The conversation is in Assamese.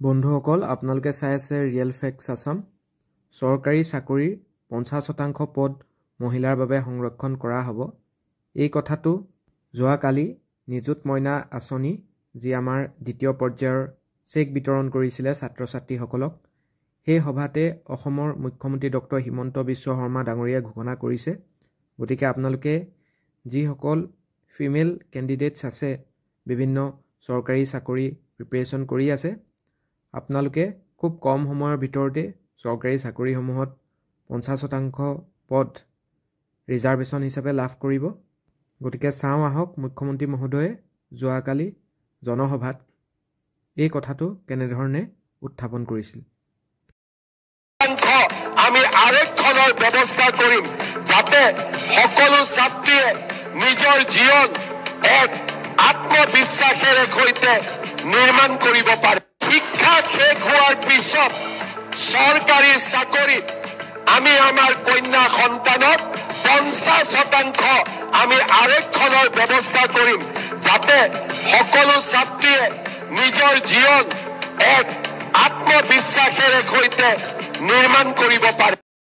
বন্ধুসকল আপোনালোকে চাই আছে ৰিয়েল ফেক্টছ আসাম চৰকাৰী চাকৰিৰ 50% পদ মহিলাৰ বাবে সংৰক্ষণ কৰা হ'ব এই কথাটো যোৱাকালি নিযুত মইনা আঁচনি যি আমাৰ দ্বিতীয় পৰ্যায়ৰ চেক বিতৰণ কৰিছিলে ছাত্ৰ ছাত্ৰীসকলক সেই সভাতে অসমৰ মুখ্যমন্ত্ৰী ডক্টৰ হিমন্ত বিশ্ব শৰ্মা ডাঙৰীয়াই ঘোষণা কৰিছে গতিকে আপোনালোকে যিসকল ফিমেল কেণ্ডিডেটছ আছে বিভিন্ন চৰকাৰী চাকৰি প্ৰিপাৰেচন কৰি আছে আপোনালোকে খুব কম সময়ৰ ভিতৰতে চৰকাৰী চাকৰিসমূহত 50% পদ ৰিজাৰ্ভেশ্যন হিচাপে লাভ কৰিব গতিকে চাওঁ আহক মুখ্যমন্ত্ৰী মহোদয়ে যোৱাকালি জনসভাত এই কথাটো কেনেধৰণে উত্থাপন কৰিছিল আমি আৰক্ষণৰ ব্যৱস্থা কৰিম যাতে সকলো ছাত্ৰীয়ে নিজৰ জীৱন এক আত্মবিশ্বাসেৰে সৈতে নিৰ্মাণ কৰিব পাৰে শিক্ষা শেষ হোৱাৰ পিছত চৰকাৰী চাকৰিত আমি আমাৰ কন্যা সন্তানক 50% আমি আৰক্ষণৰ ব্যৱস্থা কৰিম যাতে সকলো ছাত্ৰীয়ে নিজৰ জীৱন এক আত্মবিশ্বাসেৰে সৈতে নিৰ্মাণ কৰিব পাৰে